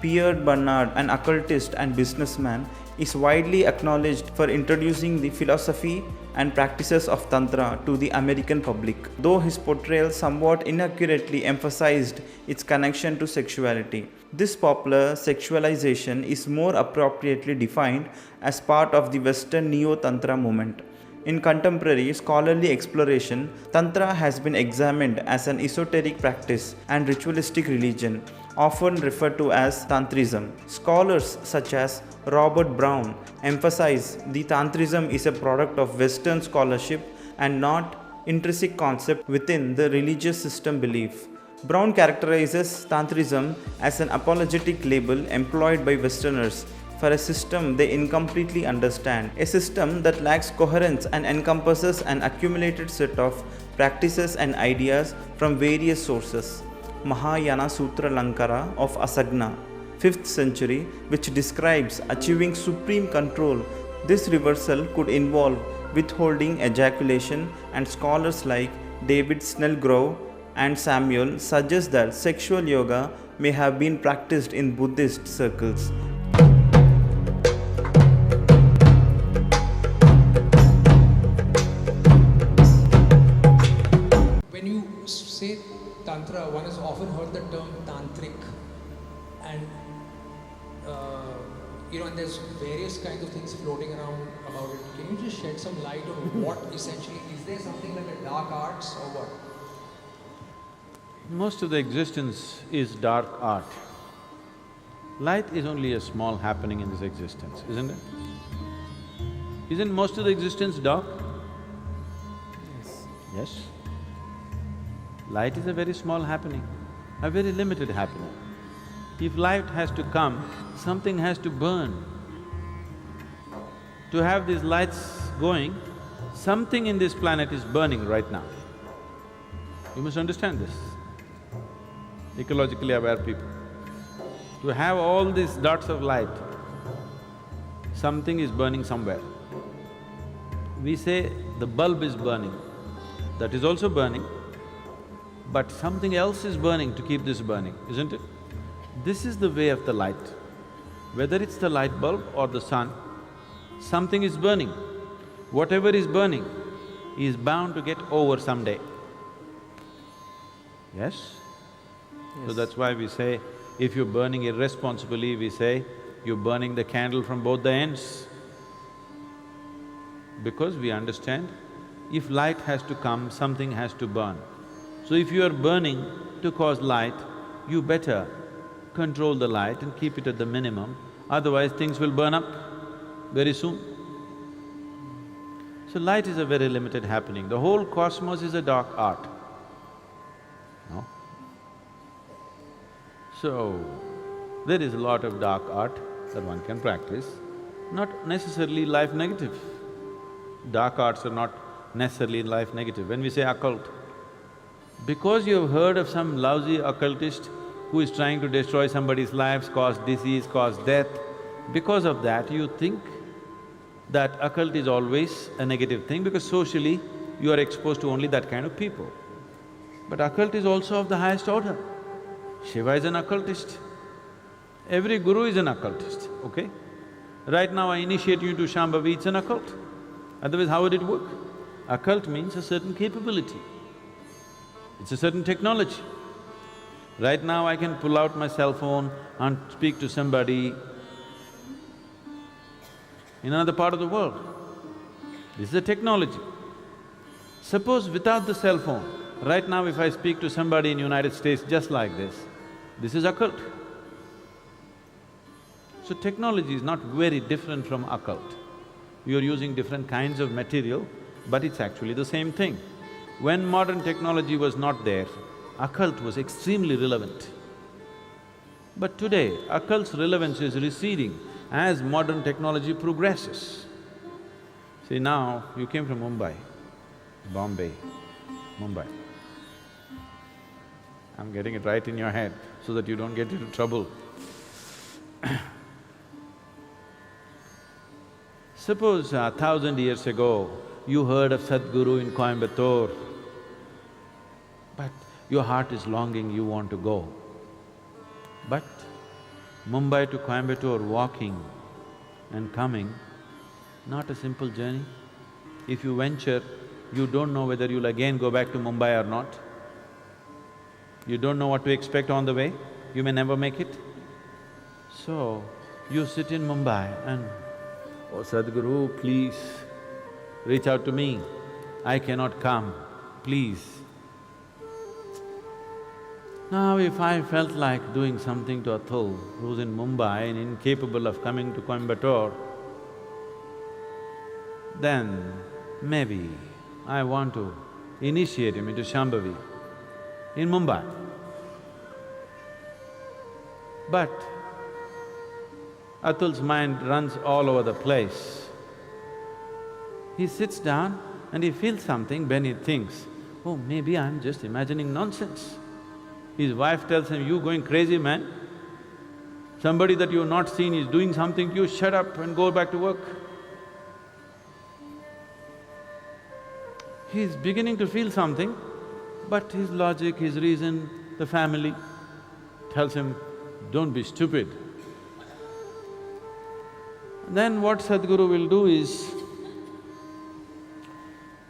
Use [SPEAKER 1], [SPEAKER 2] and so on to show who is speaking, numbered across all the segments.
[SPEAKER 1] Pierre Bernard, an occultist and businessman, is widely acknowledged for introducing the philosophy and practices of Tantra to the American public, though his portrayal somewhat inaccurately emphasized its connection to sexuality. This popular sexualization is more appropriately defined as part of the Western Neo-Tantra movement. In contemporary scholarly exploration, Tantra has been examined as an esoteric practice and ritualistic religion, often referred to as Tantrism. Scholars such as Robert Brown emphasize the Tantrism is a product of Western scholarship and not intrinsic concept within the religious system belief. Brown characterizes Tantrism as an apologetic label employed by Westerners for a system they incompletely understand, a system that lacks coherence and encompasses an accumulated set of practices and ideas from various sources. Mahayana Sutra Lankara of Asagna, 5th century, which describes achieving supreme control. This reversal could involve withholding ejaculation, and scholars like David Snellgrove and Samuel suggest that sexual yoga may have been practiced in Buddhist circles.
[SPEAKER 2] When you say Tantra, one has often heard the term Tantric, and and there's various kinds of things floating around about it. Can you just shed some light on what essentially, is there something like a dark arts or what?
[SPEAKER 3] Most of the existence is dark art. Light is only a small happening in this existence, isn't it? Isn't most of the existence dark?
[SPEAKER 1] Yes.
[SPEAKER 3] Yes. Light is a very small happening, a very limited happening. If light has to come, something has to burn. To have these lights going, something in this planet is burning right now. You must understand this, ecologically aware people. To have all these dots of light, something is burning somewhere. We say the bulb is burning, that is also burning, but something else is burning to keep this burning, isn't it? This is the way of the light. Whether it's the light bulb or the sun, something is burning. Whatever is burning is bound to get over someday. Yes? So that's why we say, if you're burning irresponsibly, we say, you're burning the candle from both the ends. Because we understand, if light has to come, something has to burn. So if you are burning to cause light, you better control the light and keep it at the minimum, otherwise things will burn up very soon. So light is a very limited happening. The whole cosmos is a dark art. No? So, there is a lot of dark art that one can practice, not necessarily life negative. Dark arts are not necessarily life negative. When we say occult, because you have heard of some lousy occultist who is trying to destroy somebody's lives, cause disease, cause death, because of that you think that occult is always a negative thing because socially you are exposed to only that kind of people. But occult is also of the highest order. Shiva is an occultist. Every guru is an occultist, okay? Right now I initiate you into Shambhavi, it's an occult. Otherwise how would it work? Occult means a certain capability. It's a certain technology. Right now I can pull out my cell phone and speak to somebody in another part of the world. This is a technology. Suppose without the cell phone, right now if I speak to somebody in United States just like this is occult. So technology is not very different from occult. You're using different kinds of material, but it's actually the same thing. When modern technology was not there, occult was extremely relevant. But today, occult's relevance is receding as modern technology progresses. See, now you came from Mumbai, Bombay, Mumbai. I'm getting it right in your head so that you don't get into trouble. Suppose 1,000 years ago, you heard of Sadhguru in Coimbatore, but your heart is longing, you want to go. But Mumbai to Coimbatore walking and coming, not a simple journey. If you venture, you don't know whether you'll again go back to Mumbai or not. You don't know what to expect on the way, you may never make it. So, you sit in Mumbai and, "Oh Sadhguru, please reach out to me, I cannot come, please." Now if I felt like doing something to Atul, who's in Mumbai and incapable of coming to Coimbatore, then maybe I want to initiate him into Shambhavi in Mumbai. But Atul's mind runs all over the place. He sits down and he feels something, then he thinks, "Oh, maybe I'm just imagining nonsense." His wife tells him, "You going crazy, man? Somebody that you've not seen is doing something to you, shut up and go back to work." He's beginning to feel something, but his logic, his reason, the family tells him, "Don't be stupid." Then what Sadhguru will do is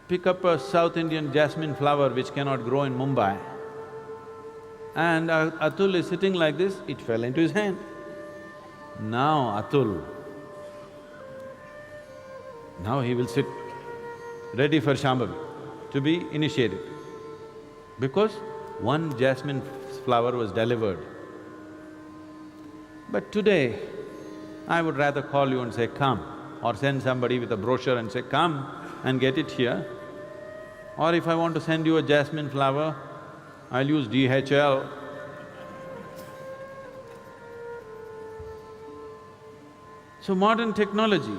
[SPEAKER 3] pick up a South Indian jasmine flower which cannot grow in Mumbai, and Atul is sitting like this, it fell into his hand. Now Atul, now he will sit ready for Shambhavi, to be initiated, because one jasmine flower was delivered. But today, I would rather call you and say, "Come," or send somebody with a brochure and say, "Come and get it here." Or if I want to send you a jasmine flower, I'll use DHL. So modern technology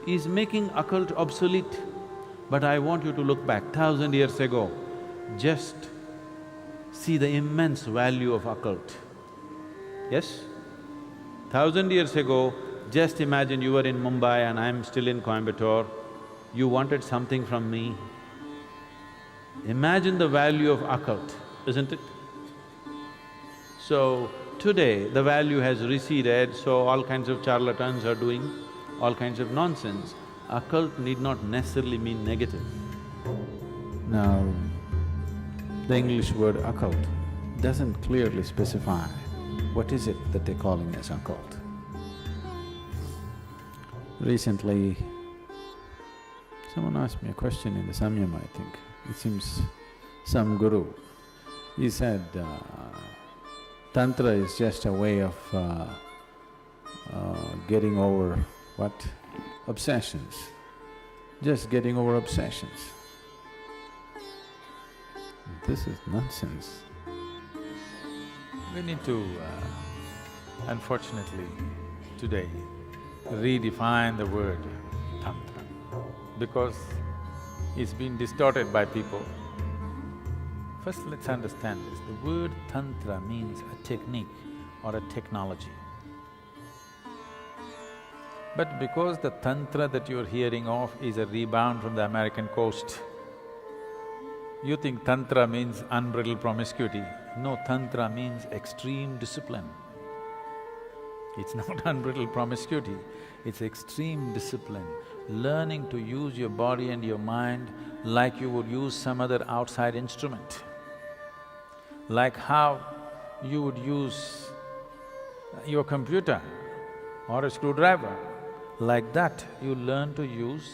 [SPEAKER 3] is making occult obsolete, but I want you to look back 1,000 years ago, just see the immense value of occult. Yes? 1,000 years ago, just imagine you were in Mumbai and I'm still in Coimbatore, you wanted something from me. Imagine the value of occult, isn't it? So, today the value has receded, so all kinds of charlatans are doing all kinds of nonsense. Occult need not necessarily mean negative. Now, the English word occult doesn't clearly specify what is it that they're calling as occult. Recently, someone asked me a question in the Samyama, I think. It seems some guru. He said, Tantra is just a way of getting over what? Obsessions. Just getting over obsessions. This is nonsense.
[SPEAKER 4] We need to, unfortunately, today, redefine the word Tantra, because it's been distorted by people. First, let's understand this. The word Tantra means a technique or a technology. But because the Tantra that you're hearing of is a rebound from the American coast, you think Tantra means unbridled promiscuity. No, Tantra means extreme discipline. It's not unbridled promiscuity, it's extreme discipline. Learning to use your body and your mind like you would use some other outside instrument. Like how you would use your computer or a screwdriver. Like that, you learn to use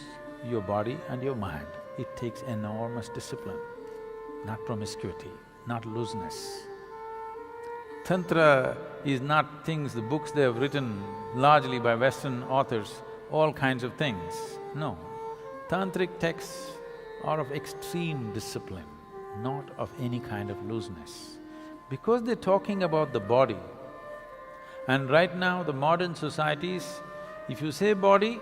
[SPEAKER 4] your body and your mind. It takes enormous discipline, not promiscuity, not looseness. Tantra is not things, the books they have written largely by Western authors, all kinds of things. No, Tantric texts are of extreme discipline, not of any kind of looseness. Because they're talking about the body, and right now the modern societies, if you say body,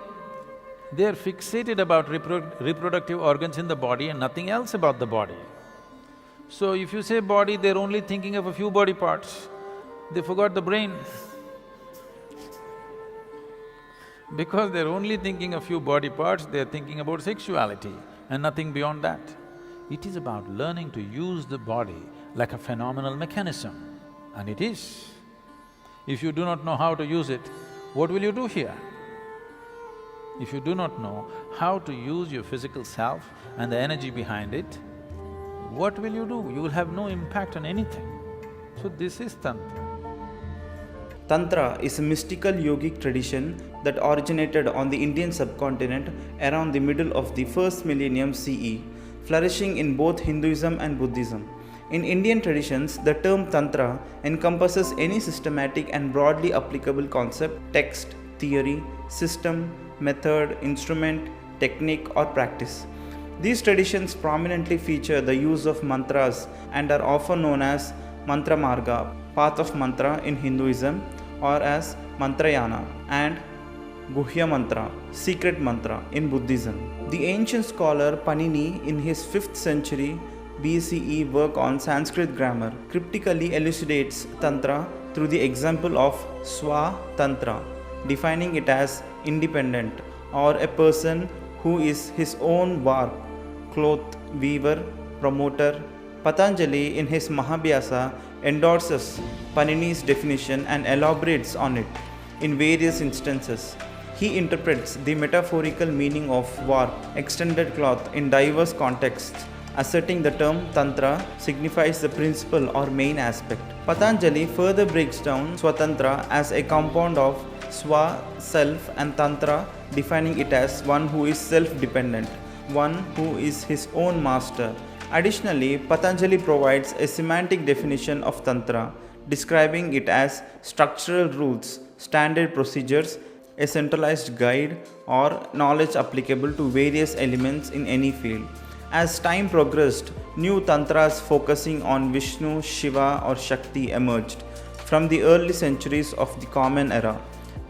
[SPEAKER 4] they're fixated about reproductive organs in the body and nothing else about the body. So if you say body, they're only thinking of a few body parts, they forgot the brain. Because they're only thinking a few body parts, they're thinking about sexuality and nothing beyond that. It is about learning to use the body like a phenomenal mechanism, and it is. If you do not know how to use it, what will you do here? If you do not know how to use your physical self and the energy behind it, what will you do? You will have no impact on anything. So this is Tantra.
[SPEAKER 1] Tantra is a mystical yogic tradition that originated on the Indian subcontinent around the middle of the first millennium CE, flourishing in both Hinduism and Buddhism. In Indian traditions, the term Tantra encompasses any systematic and broadly applicable concept, text, theory, system, method, instrument, technique, or practice. These traditions prominently feature the use of mantras and are often known as Mantra Marga, path of mantra in Hinduism, or as Mantrayana, and Guhya Mantra, secret mantra in Buddhism. The ancient scholar Panini, in his 5th century BCE work on Sanskrit grammar, cryptically elucidates Tantra through the example of Swa Tantra, defining it as independent or a person who is his own warp, cloth, weaver, promoter. Patanjali, in his Mahabhyasa, endorses Panini's definition and elaborates on it in various instances. He interprets the metaphorical meaning of warp, extended cloth, in diverse contexts, asserting the term Tantra signifies the principal or main aspect. Patanjali further breaks down Swatantra as a compound of Swa, self, and Tantra, defining it as one who is self-dependent, one who is his own master. Additionally, Patanjali provides a semantic definition of Tantra, describing it as structural rules, standard procedures, a centralized guide, or knowledge applicable to various elements in any field. As time progressed, new tantras focusing on Vishnu, Shiva, or Shakti emerged from the early centuries of the Common Era.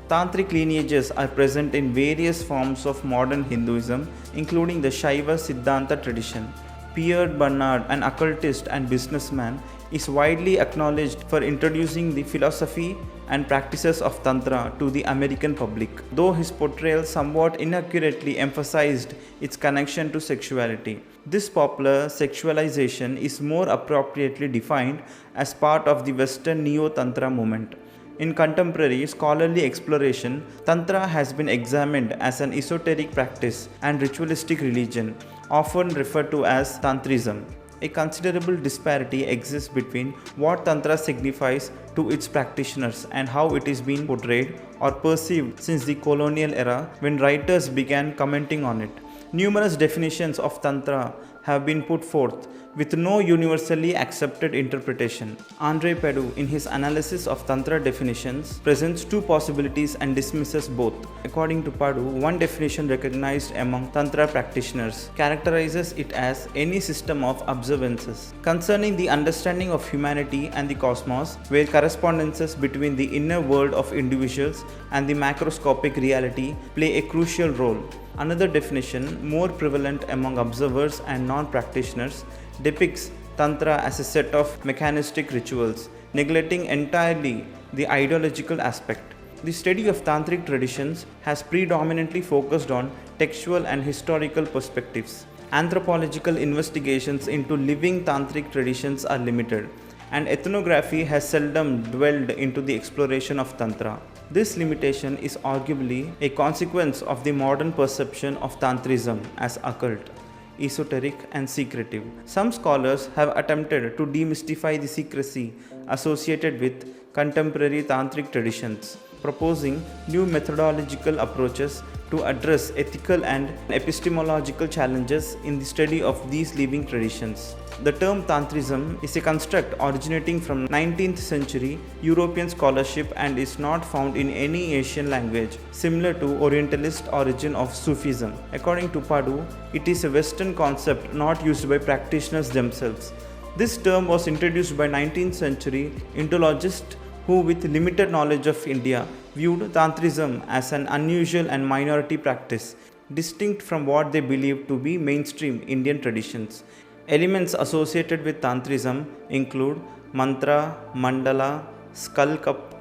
[SPEAKER 1] Tantric lineages are present in various forms of modern Hinduism, including the Shaiva Siddhanta tradition. Pierre Bernard, an occultist and businessman, is widely acknowledged for introducing the philosophy and practices of Tantra to the American public, though his portrayal somewhat inaccurately emphasized its connection to sexuality. This popular sexualization is more appropriately defined as part of the Western Neo-Tantra movement. In contemporary scholarly exploration, Tantra has been examined as an esoteric practice and ritualistic religion, often referred to as Tantrism. A considerable disparity exists between what Tantra signifies to its practitioners and how it is being portrayed or perceived since the colonial era, when writers began commenting on it. Numerous definitions of Tantra have been put forth, with no universally accepted interpretation. Andre Padu, in his analysis of Tantra definitions, presents two possibilities and dismisses both. According to Padu, one definition recognized among Tantra practitioners characterizes it as any system of observances concerning the understanding of humanity and the cosmos, where correspondences between the inner world of individuals and the macroscopic reality play a crucial role. Another definition, more prevalent among observers and non-practitioners, depicts Tantra as a set of mechanistic rituals, neglecting entirely the ideological aspect. The study of Tantric traditions has predominantly focused on textual and historical perspectives. Anthropological investigations into living Tantric traditions are limited, and ethnography has seldom dwelled into the exploration of Tantra. This limitation is arguably a consequence of the modern perception of Tantrism as occult, esoteric, and secretive. Some scholars have attempted to demystify the secrecy associated with contemporary Tantric traditions, proposing new methodological approaches to address ethical and epistemological challenges in the study of these living traditions. The term Tantrism is a construct originating from 19th century European scholarship and is not found in any Asian language, similar to Orientalist origin of Sufism. According to Padu, it is a Western concept not used by practitioners themselves. This term was introduced by 19th century Indologists who, with limited knowledge of India, viewed Tantrism as an unusual and minority practice, distinct from what they believed to be mainstream Indian traditions. Elements associated with Tantrism include mantra, mandala, skull cup,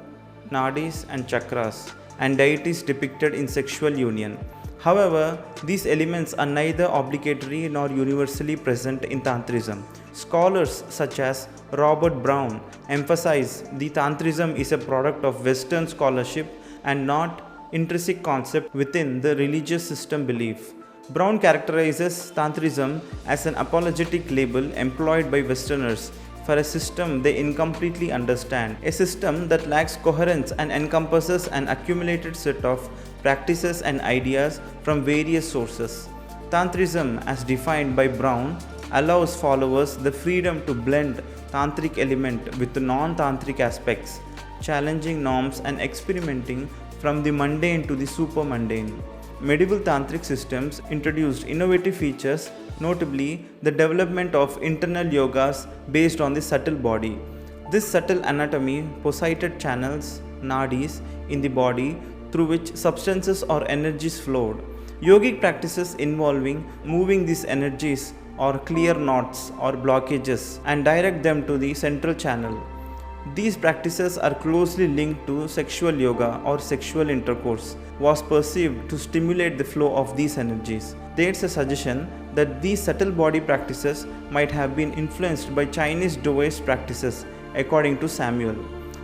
[SPEAKER 1] nadis, and chakras, and deities depicted in sexual union. However, these elements are neither obligatory nor universally present in Tantrism. Scholars such as Robert Brown, emphasize the Tantrism is a product of Western scholarship and not intrinsic concept within the religious system belief. Brown characterizes Tantrism as an apologetic label employed by Westerners for a system they incompletely understand, a system that lacks coherence and encompasses an accumulated set of practices and ideas from various sources. Tantrism, as defined by Brown, allows followers the freedom to blend tantric element with non-tantric aspects, challenging norms and experimenting from the mundane to the super mundane. Medieval tantric systems introduced innovative features, notably the development of internal yogas based on the subtle body. This subtle anatomy posited channels, nadis, in the body through which substances or energies flowed. Yogic practices involving moving these energies or clear knots or blockages and direct them to the central channel. These practices are closely linked to sexual yoga or sexual intercourse, was perceived to stimulate the flow of these energies. There's a suggestion that these subtle body practices might have been influenced by Chinese Taoist practices, according to Samuel.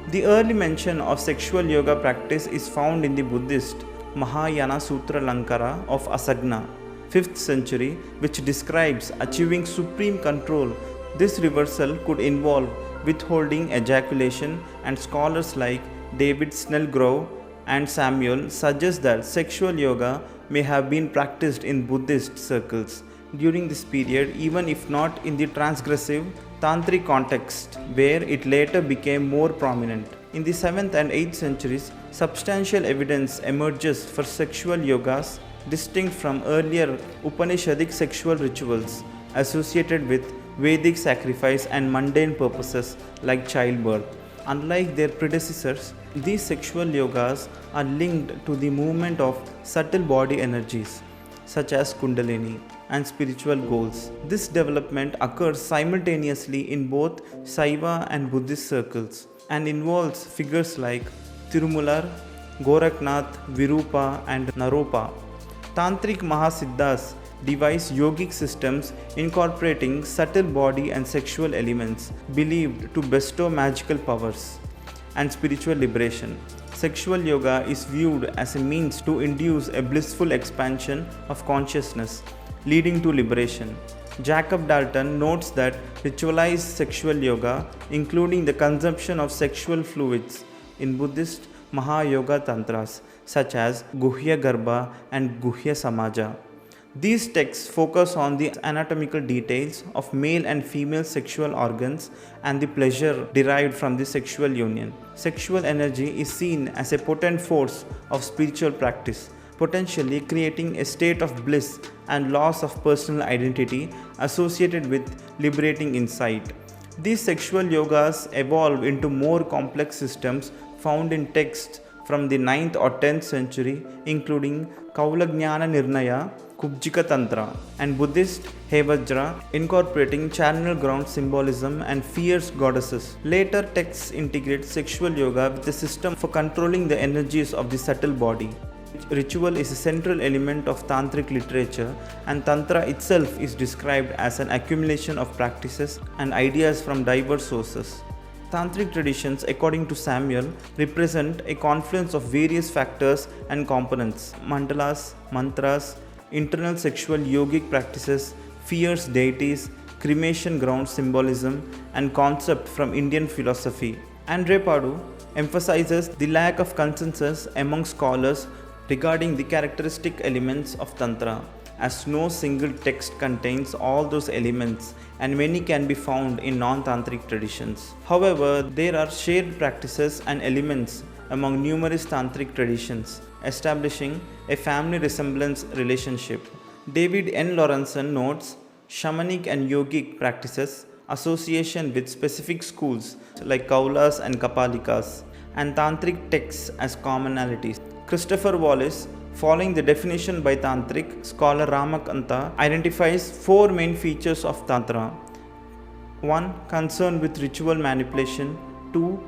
[SPEAKER 1] The early mention of sexual yoga practice is found in the Buddhist Mahayana Sutra Lankara of Asagna, 5th century, which describes achieving supreme control. This reversal could involve withholding ejaculation, and scholars like David Snellgrove and Samuel suggest that sexual yoga may have been practiced in Buddhist circles during this period, even if not in the transgressive tantric context where it later became more prominent. In the 7th and 8th centuries, substantial evidence emerges for sexual yogas distinct from earlier Upanishadic sexual rituals associated with Vedic sacrifice and mundane purposes like childbirth. Unlike their predecessors, these sexual yogas are linked to the movement of subtle body energies such as Kundalini and spiritual goals. This development occurs simultaneously in both Saiva and Buddhist circles and involves figures like Tirumular, Goraknath, Virupa, and Naropa. Tantric Mahasiddhas devise yogic systems incorporating subtle body and sexual elements believed to bestow magical powers and spiritual liberation. Sexual yoga is viewed as a means to induce a blissful expansion of consciousness, leading to liberation. Jacob Dalton notes that ritualized sexual yoga, including the consumption of sexual fluids in Buddhist Mahayoga Tantras such as Guhya Garbha and Guhya Samaja. These texts focus on the anatomical details of male and female sexual organs and the pleasure derived from the sexual union. Sexual energy is seen as a potent force of spiritual practice, potentially creating a state of bliss and loss of personal identity associated with liberating insight. These sexual yogas evolve into more complex systems found in texts from the 9th or 10th century, including Kaulagnana Nirnaya, Kubjika Tantra, and Buddhist Hevajra, incorporating channel ground symbolism and fierce goddesses. Later texts integrate sexual yoga with a system for controlling the energies of the subtle body. Ritual is a central element of tantric literature, and Tantra itself is described as an accumulation of practices and ideas from diverse sources. Tantric traditions, according to Samuel, represent a confluence of various factors and components: mandalas, mantras, internal sexual yogic practices, fierce deities, cremation ground symbolism, and concept from Indian philosophy. Andre Padu emphasizes the lack of consensus among scholars regarding the characteristic elements of Tantra, as no single text contains all those elements and many can be found in non-tantric traditions. However, there are shared practices and elements among numerous tantric traditions, establishing a family resemblance relationship. David N. Lawrenson notes shamanic and yogic practices, association with specific schools like Kaulas and Kapalikas, and tantric texts as commonalities. Christopher Wallace, following the definition by Tantric scholar Ramakanta, identifies four main features of Tantra. 1. Concern with ritual manipulation. 2.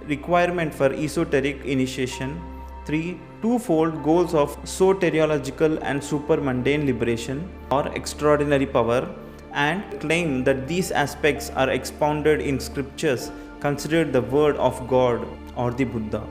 [SPEAKER 1] Requirement for esoteric initiation. 3. Twofold goals of soteriological and super mundane liberation or extraordinary power. and claim that these aspects are expounded in scriptures considered the word of God or the Buddha.